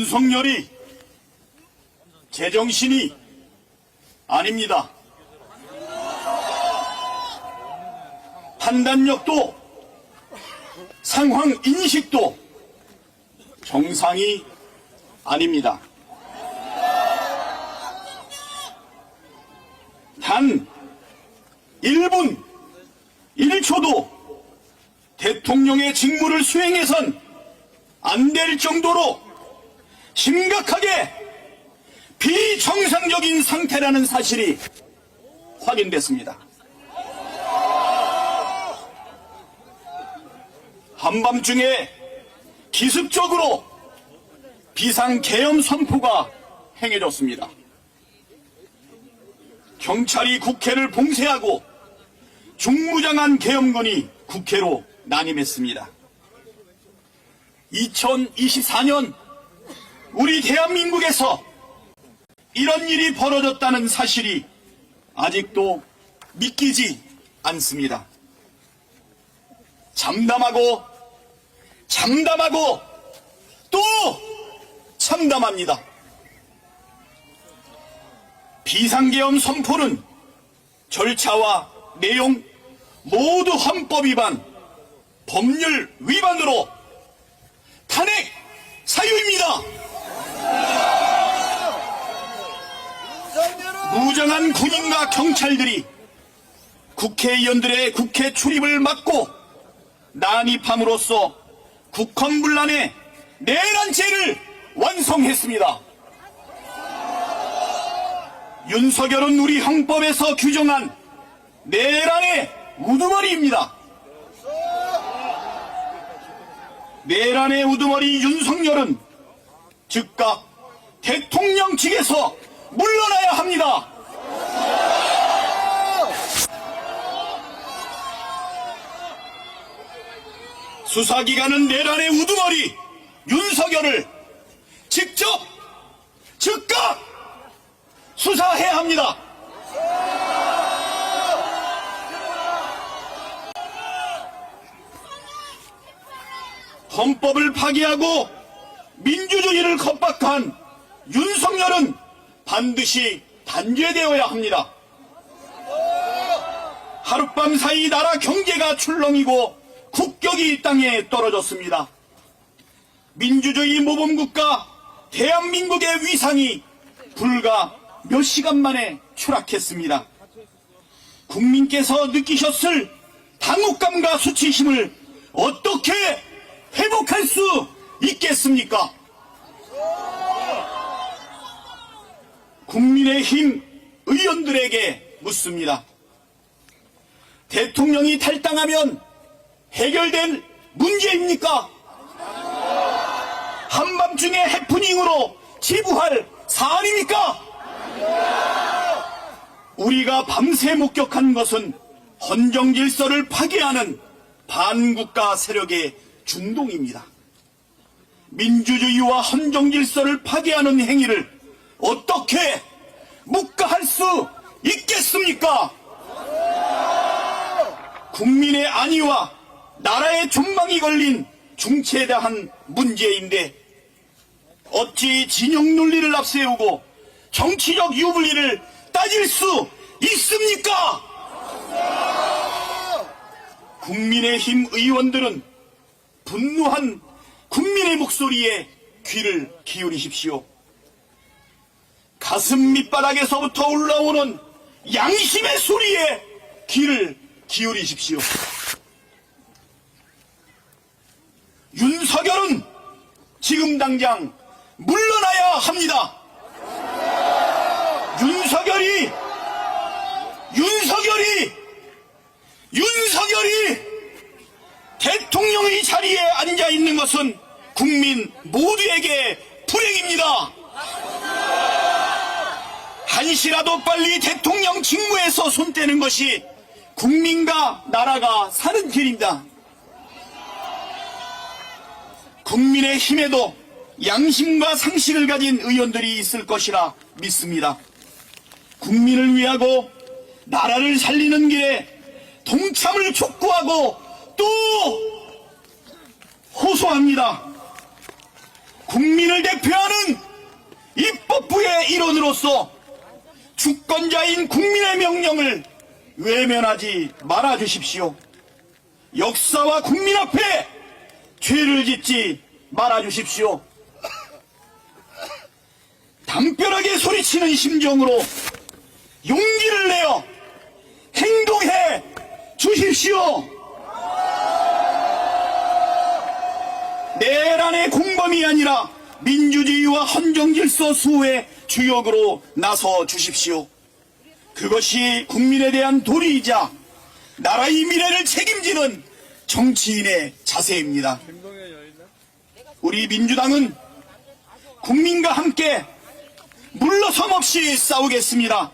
윤석열이 제정신이 아닙니다. 판단력도 상황 인식도 정상이 아닙니다. 단 1분 1초도 대통령의 직무를 수행해선 안 될 정도로 심각하게 비정상적인 상태라는 사실이 확인됐습니다. 한밤중에 기습적으로 비상계엄 선포가 행해졌습니다. 경찰이 국회를 봉쇄하고 중무장한 계엄군이 국회로 난임했습니다. 2024년 우리 대한민국에서 이런 일이 벌어졌다는 사실이 아직도 믿기지 않습니다. 참담하고 또 참담합니다. 비상계엄 선포는 절차와 내용 모두 헌법 위반, 법률 위반으로 탄핵 사유입니다. 무장한 군인과 경찰들이 국회의원들의 국회 출입을 막고 난입함으로써 국헌문란의 내란죄를 완성했습니다. 윤석열은 우리 헌법에서 규정한 내란의 우두머리입니다. 내란의 우두머리 윤석열은 즉각 대통령직에서 물러나야 합니다. 수사기관은 내란의 우두머리 윤석열을 즉각 수사해야 합니다. 헌법을 파기하고 민주주의를 겁박한 윤석열은 반드시 단죄되어야 합니다. 하룻밤 사이 나라 경제가 출렁이고 국격이 이 땅에 떨어졌습니다. 민주주의 모범국가 대한민국의 위상이 불과 몇 시간 만에 추락했습니다. 국민께서 느끼셨을 당혹감과 수치심을 어떻게 회복할 수 있겠습니까? 국민의힘 의원들에게 묻습니다. 대통령이 탈당하면 해결될 문제입니까? 한밤중에 해프닝으로 치부할 사안입니까? 우리가 밤새 목격한 것은 헌정질서를 파괴하는 반국가 세력의 중동입니다. 민주주의와 헌정질서를 파괴하는 행위를 어떻게 묵과할 수 있겠습니까? 국민의 안위와 나라의 존망이 걸린 중체대한 문제인데 어찌 진영 논리를 앞세우고 정치적 유불리를 따질 수 있습니까? 국민의힘 의원들은 분노한 국민의 목소리에 귀를 기울이십시오. 가슴 밑바닥에서부터 올라오는 양심의 소리에 귀를 기울이십시오. 윤석열은 지금 당장 물러나야 합니다. 윤석열이 대통령의 자리에 앉아 있는 것은 국민 모두에게 불행입니다. 한시라도 빨리 대통령 직무에서 손 떼는 것이 국민과 나라가 사는 길입니다. 국민의힘에도 양심과 상식을 가진 의원들이 있을 것이라 믿습니다. 국민을 위하고 나라를 살리는 길에 동참을 촉구하고 또 호소합니다. 국민을 대표하는 입법부의 일원으로서 주권자인 국민의 명령을 외면하지 말아 주십시오. 역사와 국민 앞에 죄를 짓지 말아 주십시오. 담벼락에 소리치는 심정으로 용기를 내어 행동해 주십시오. 내란의 공범이 아니라 민주주의와 헌정질서 수호의 주역으로 나서 주십시오. 그것이 국민에 대한 도리이자 나라의 미래를 책임지는 정치인의 자세입니다. 우리 민주당은 국민과 함께 물러섬 없이 싸우겠습니다.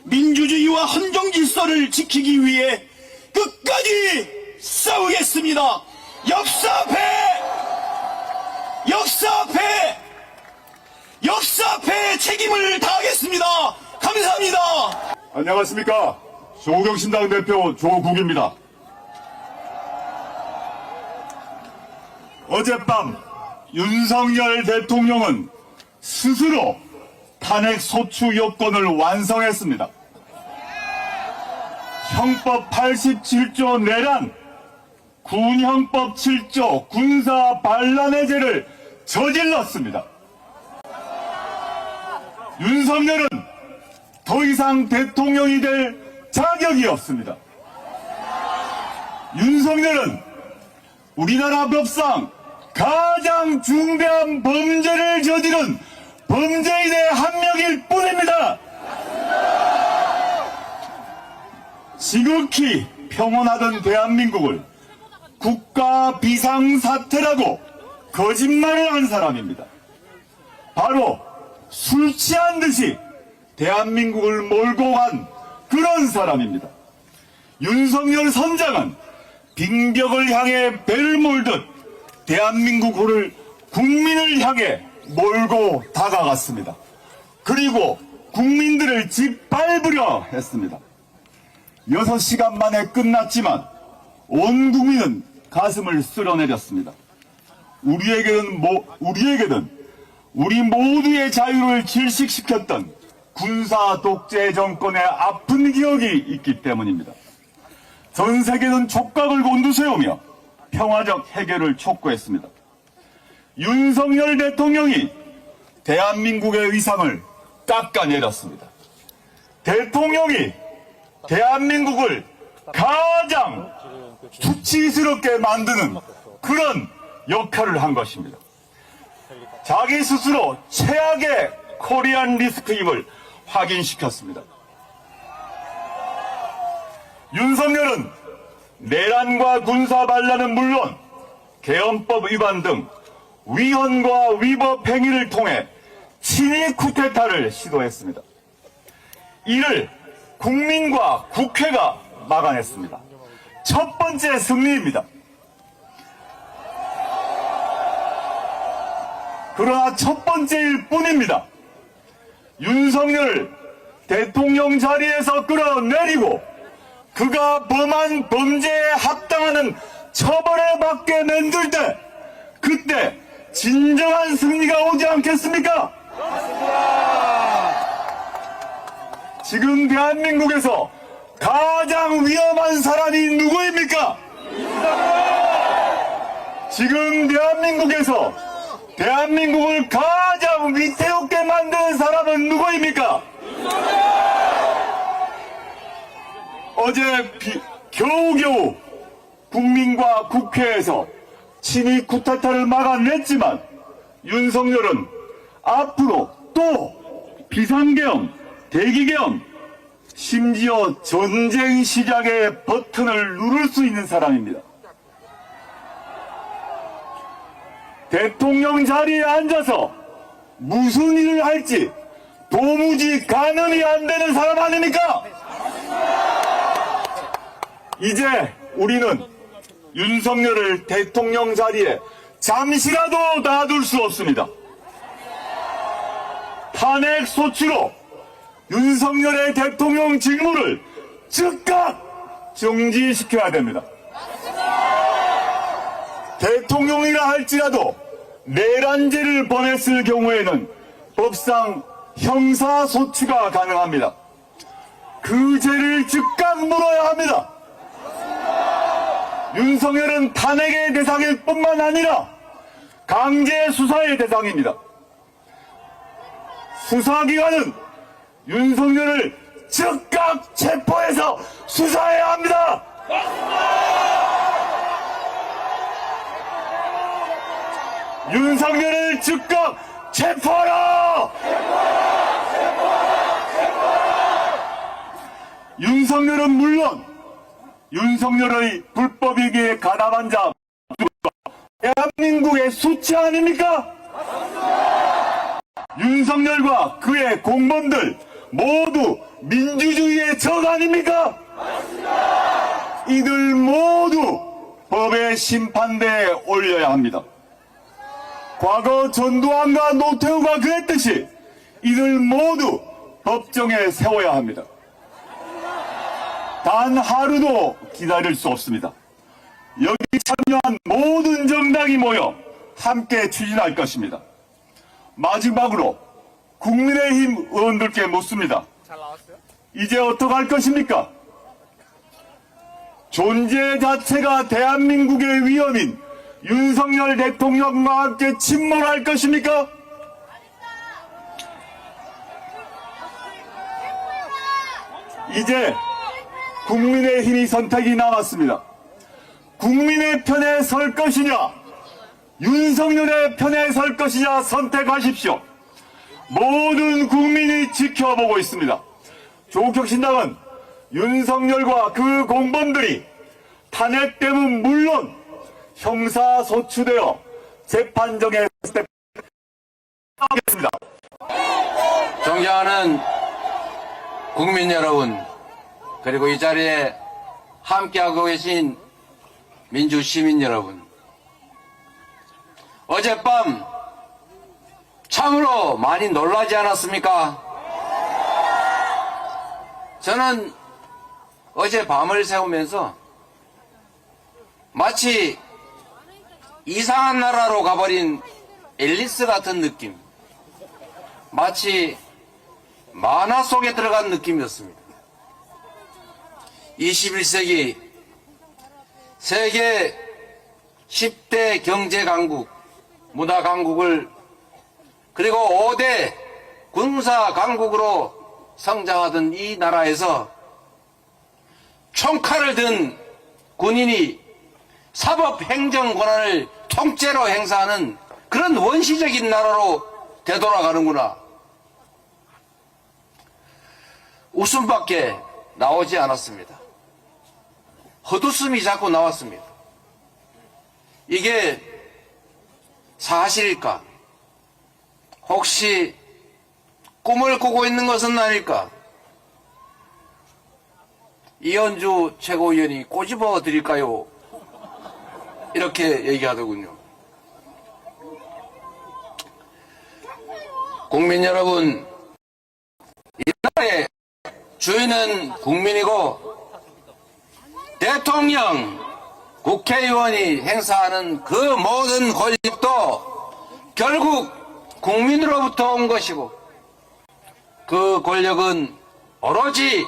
민주주의와 헌정질서를 지키기 위해 끝까지 싸우겠습니다. 역사 앞에 책임을 다하겠습니다. 감사합니다. 안녕하십니까. 조경신당 대표 조국입니다. 어젯밤 윤석열 대통령은 스스로 탄핵 소추 요건을 완성했습니다. 형법 87조 내란, 군형법 7조 군사 반란의 죄를 저질렀습니다. 윤석열은 더 이상 대통령이 될 자격이 없습니다. 윤석열은 우리나라 법상 가장 중대한 범죄를 저지른 범죄인의 한 명일 뿐입니다. 지극히 평온하던 대한민국을 국가 비상사태라고 거짓말을 한 사람입니다. 바로 술 취한 듯이 대한민국을 몰고 간 그런 사람입니다. 윤석열 선장은 빙벽을 향해 배를 몰듯 대한민국을 국민을 향해 몰고 다가갔습니다. 그리고 국민들을 짓밟으려 했습니다. 6시간 만에 끝났지만 온 국민은 가슴을 쓸어내렸습니다. 우리에게는 우리 모두의 자유를 질식시켰던 군사 독재 정권의 아픈 기억이 있기 때문입니다. 전 세계는 촉각을 곤두세우며 평화적 해결을 촉구했습니다. 윤석열 대통령이 대한민국의 위상을 깎아내렸습니다. 대통령이 대한민국을 가장 수치스럽게 만드는 그런 역할을 한 것입니다. 자기 스스로 최악의 코리안 리스크임을 확인시켰습니다. 윤석열은 내란과 군사 반란은 물론 개헌법 위반 등 위헌과 위법 행위를 통해 친위 쿠데타를 시도했습니다. 이를 국민과 국회가 막아냈습니다. 첫 번째 승리입니다. 그러나 첫 번째일 뿐입니다. 윤석열 대통령 자리에서 끌어내리고 그가 범한 범죄에 합당하는 처벌을 받게 만들 때 그때 진정한 승리가 오지 않겠습니까? 지금 대한민국에서 가장 위험한 사람이 누구입니까? 지금 대한민국에서 대한민국을 가장 위태롭게 만드는 사람은 누구입니까? 어제 겨우겨우 국민과 국회에서 친위 쿠데타를 막아냈지만 윤석열은 앞으로 또 비상계엄, 대기계엄, 심지어 전쟁 시작의 버튼을 누를 수 있는 사람입니다. 대통령 자리에 앉아서 무슨 일을 할지 도무지 가늠이 안 되는 사람 아닙니까? 이제 우리는 윤석열을 대통령 자리에 잠시라도 놔둘 수 없습니다. 탄핵 소추로 윤석열의 대통령 직무를 즉각 정지시켜야 됩니다. 대통령이라 할지라도 내란죄를 범했을 경우에는 법상 형사소추가 가능합니다. 그 죄를 즉각 물어야 합니다. 윤석열은 탄핵의 대상일 뿐만 아니라 강제 수사의 대상입니다. 수사기관은 윤석열을 즉각 체포해서 수사해야 합니다. 윤석열을 즉각 체포하라! 윤석열은 물론 윤석열의 불법이기에 가담한 자 대한민국의 수치 아닙니까? 윤석열과 그의 공범들 모두 민주주의의 적 아닙니까? 이들 모두 법의 심판대에 올려야 합니다. 과거 전두환과 노태우가 그랬듯이 이들 모두 법정에 세워야 합니다. 단 하루도 기다릴 수 없습니다. 여기 참여한 모든 정당이 모여 함께 추진할 것입니다. 마지막으로 국민의힘 의원들께 묻습니다. 이제 어떡할 것입니까? 존재 자체가 대한민국의 위험인 윤석열 대통령과 함께 침몰할 것입니까? 이제 국민의힘이 선택이 남았습니다. 국민의 편에 설 것이냐, 윤석열의 편에 설 것이냐 선택하십시오. 모든 국민이 지켜보고 있습니다. 조국혁신당은 윤석열과 그 공범들이 탄핵되면 물론 형사소추되어 재판정에 하겠습니다. 존경하는 국민 여러분, 그리고 이 자리에 함께하고 계신 민주시민 여러분, 어젯밤 참으로 많이 놀라지 않았습니까? 저는 어제 밤을 새우면서 마치 이상한 나라로 가버린 앨리스 같은 느낌, 마치 만화 속에 들어간 느낌이었습니다. 21세기 세계 10대 경제 강국, 문화 강국을, 그리고 5대 군사 강국으로 성장하던 이 나라에서 총칼을 든 군인이 사법 행정 권한을 통째로 행사하는 그런 원시적인 나라로 되돌아가는구나. 웃음밖에 나오지 않았습니다. 헛웃음이 자꾸 나왔습니다. 이게 사실일까? 혹시 꿈을 꾸고 있는 것은 아닐까? 이현주 최고위원이 꼬집어 드릴까요? 이렇게 얘기하더군요. 국민 여러분, 이 나라의 주인은 국민이고 대통령, 국회의원이 행사하는 그 모든 권력도 결국 국민으로부터 온 것이고, 그 권력은 오로지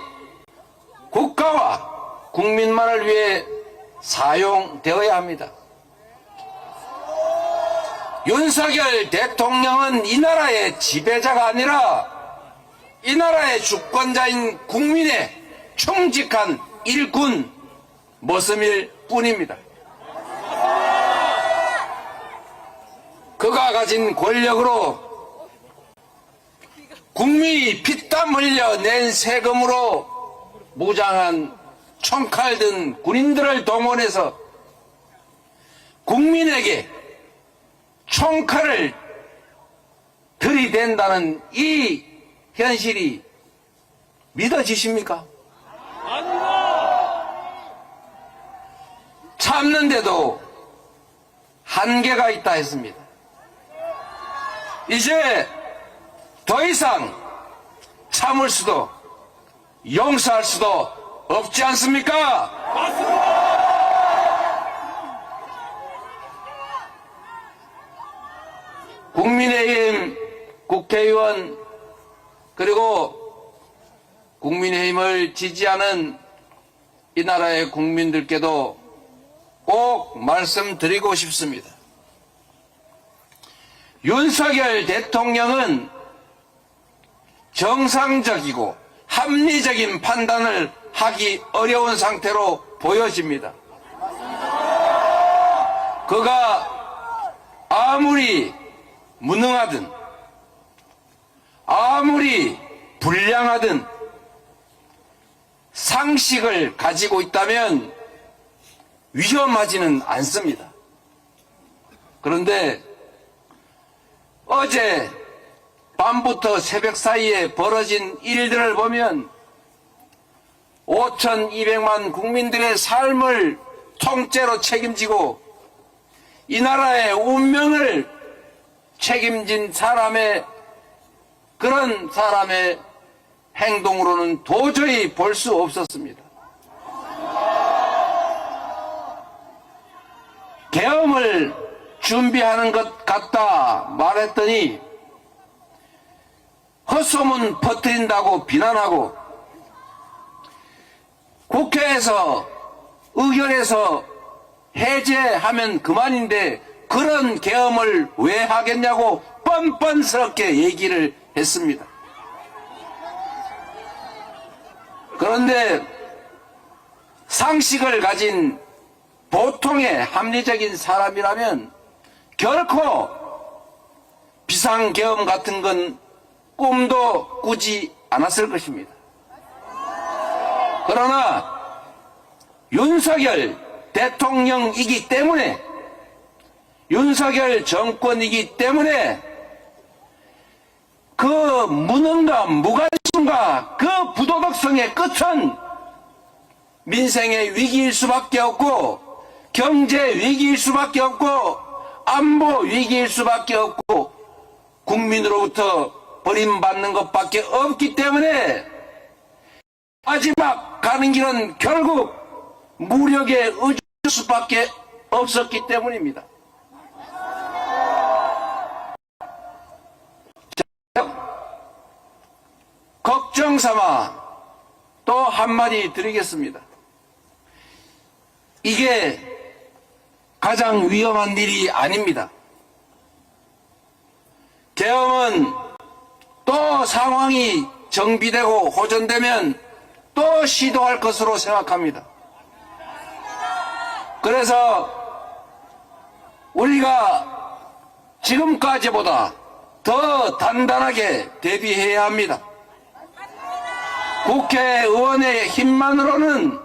국가와 국민만을 위해 사용되어야 합니다. 윤석열 대통령은 이 나라의 지배자가 아니라 이 나라의 주권자인 국민의 충직한 일꾼 머슴일 뿐입니다. 그가 가진 권력으로 국민이 피땀 흘려 낸 세금으로 무장한 총칼 든 군인들을 동원해서 국민에게 총칼을 들이댄다는 이 현실이 믿어지십니까? 참는데도 한계가 있다 했습니다. 이제 더 이상 참을 수도 용서할 수도 없지 않습니까? 국민의힘 국회의원 그리고 국민의힘을 지지하는 이 나라의 국민들께도 꼭 말씀드리고 싶습니다. 윤석열 대통령은 정상적이고 합리적인 판단을 하기 어려운 상태로 보여집니다. 그가 아무리 무능하든 아무리 불량하든 상식을 가지고 있다면 위험하지는 않습니다. 그런데 어제 밤부터 새벽 사이에 벌어진 일들을 보면 5,200만 국민들의 삶을 통째로 책임지고 이 나라의 운명을 책임진 그런 사람의 행동으로는 도저히 볼 수 없었습니다. 계엄을 준비하는 것 같다 말했더니 헛소문 퍼뜨린다고 비난하고 국회에서 의결해서 해제하면 그만인데 그런 계엄을 왜 하겠냐고 뻔뻔스럽게 얘기를 했습니다. 그런데 상식을 가진 보통의 합리적인 사람이라면 결코 비상계엄 같은 건 꿈도 꾸지 않았을 것입니다. 그러나 윤석열 대통령이기 때문에 윤석열 정권이기 때문에 그 무능과 무관심과 그 부도덕성의 끝은 민생의 위기일 수밖에 없고 경제 위기일 수밖에 없고 안보 위기일 수밖에 없고 국민으로부터 버림받는 것밖에 없기 때문에 마지막 가는 길은 결국 무력에 의존할 수밖에 없었기 때문입니다. 걱정 삼아 또 한마디 드리겠습니다. 이게 가장 위험한 일이 아닙니다. 계엄은 또 상황이 정비되고 호전되면 또 시도할 것으로 생각합니다. 그래서 우리가 지금까지보다 더 단단하게 대비해야 합니다. 국회의원의 힘만으로는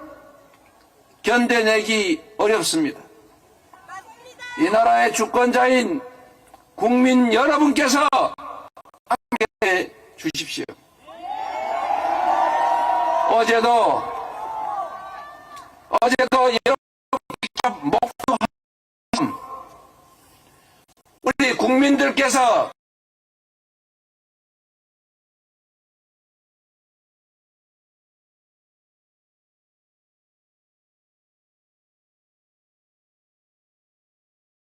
견뎌내기 어렵습니다. 이 나라의 주권자인 국민 여러분께서 함께해 주십시오. 어제도 여러분 목표한 우리 국민들께서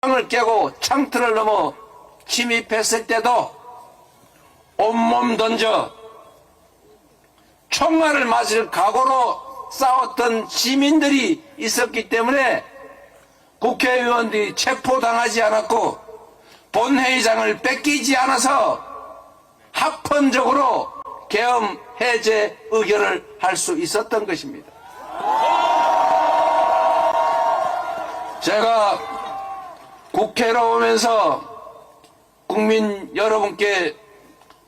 창을 깨고 창틀을 넘어 침입했을 때도 온몸 던져 총알을 맞을 각오로 싸웠던 시민들이 있었기 때문에 국회의원들이 체포당하지 않았고 본회의장을 뺏기지 않아서 합헌적으로 계엄 해제 의결을 할 수 있었던 것입니다. 제가 국회로 오면서 국민 여러분께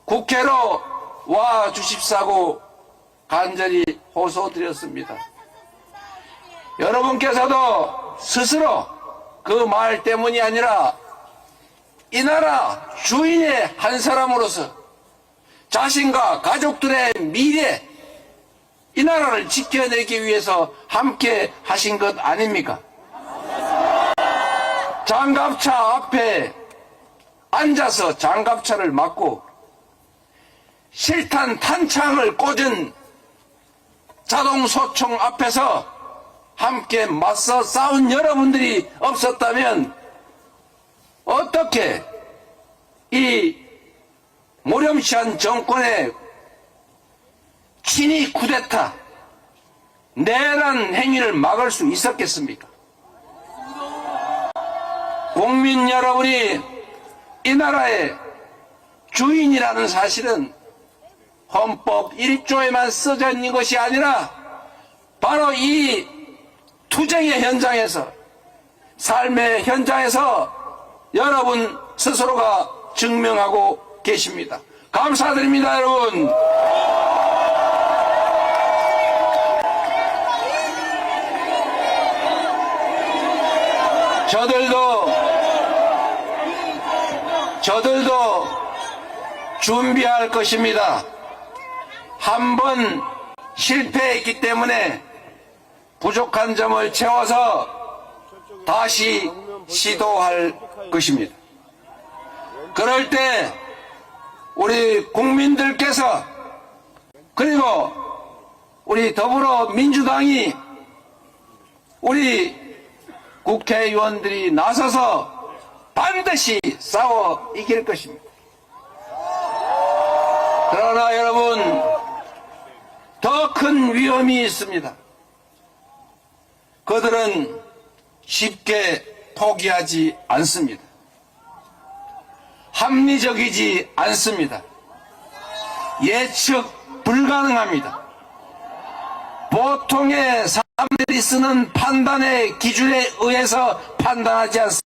국회로 와 주십사고 간절히 호소드렸습니다. 여러분께서도 스스로 그 말 때문이 아니라 이 나라 주인의 한 사람으로서 자신과 가족들의 미래, 이 나라를 지켜내기 위해서 함께 하신 것 아닙니까? 장갑차 앞에 앉아서 장갑차를 맞고 실탄 탄창을 꽂은 자동소총 앞에서 함께 맞서 싸운 여러분들이 없었다면 어떻게 이 모렴치한 정권의 친위 쿠데타, 내란 행위를 막을 수 있었겠습니까? 국민 여러분이 이 나라의 주인이라는 사실은 헌법 1조에만 써져 있는 것이 아니라 바로 이 투쟁의 현장에서, 삶의 현장에서 여러분 스스로가 증명하고 계십니다. 감사드립니다, 여러분. 저들도 준비할 것입니다. 한번 실패했기 때문에 부족한 점을 채워서 다시 시도할 것입니다. 그럴 때 우리 국민들께서, 그리고 우리 더불어민주당이, 우리 국회의원들이 나서서 반드시 싸워 이길 것입니다. 그러나 여러분, 더 큰 위험이 있습니다. 그들은 쉽게 포기하지 않습니다. 합리적이지 않습니다. 예측 불가능합니다. 보통의 사람들이 쓰는 판단의 기준에 의해서 판단하지 않습니다.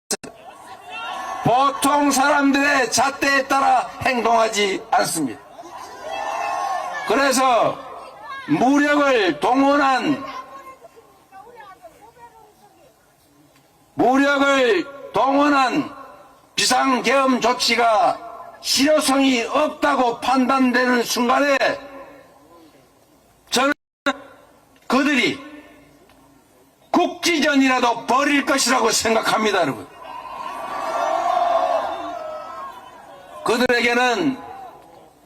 보통 사람들의 잣대에 따라 행동하지 않습니다. 그래서 무력을 동원한 비상계엄 조치가 실효성이 없다고 판단되는 순간에 저는 그들이 국지전이라도 벌일 것이라고 생각합니다, 여러분. 그들에게는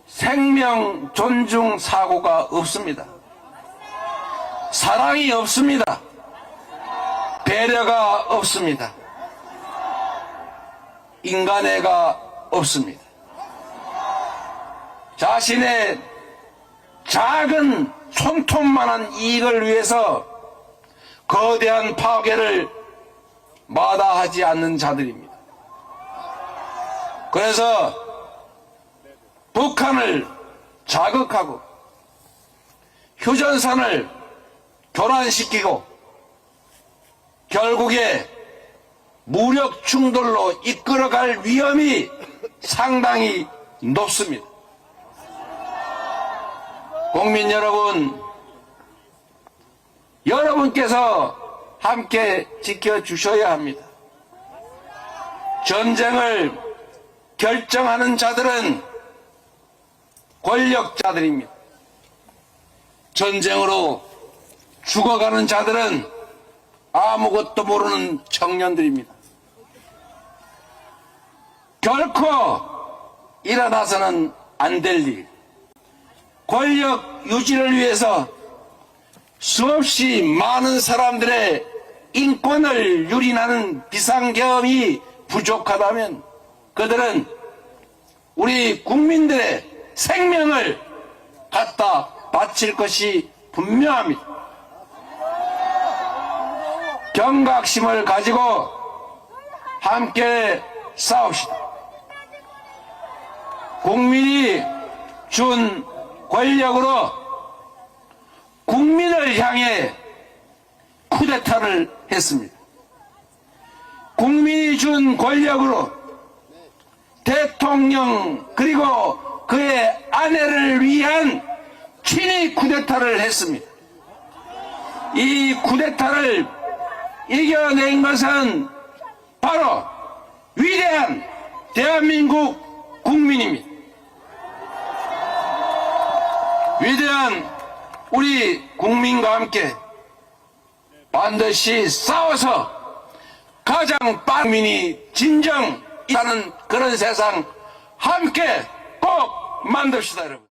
생명 존중 사고가 없습니다. 사랑이 없습니다. 배려가 없습니다. 인간애가 없습니다. 자신의 작은 손톱만한 이익을 위해서 거대한 파괴를 마다하지 않는 자들입니다. 그래서 북한을 자극하고 휴전선을 교란시키고 결국에 무력 충돌로 이끌어갈 위험이 상당히 높습니다. 국민 여러분, 여러분께서 함께 지켜주셔야 합니다. 전쟁을 결정하는 자들은 권력자들입니다. 전쟁으로 죽어가는 자들은 아무것도 모르는 청년들입니다. 결코 일어나서는 안 될 일, 권력 유지를 위해서 수없이 많은 사람들의 인권을 유린하는 비상계엄이 부족하다면 그들은 우리 국민들의 생명을 갖다 바칠 것이 분명합니다. 경각심을 가지고 함께 싸웁시다. 국민이 준 권력으로 국민을 향해 쿠데타를 했습니다. 국민이 준 권력으로 대통령 그리고 그의 아내를 위한 친위 쿠데타를 했습니다. 이 쿠데타를 이겨낸 것은 바로 위대한 대한민국 국민입니다. 위대한 우리 국민과 함께 반드시 싸워서 가장 빠른 국민이 진정이라는 그런 세상 함께 꼭 만듭시다, 여러분.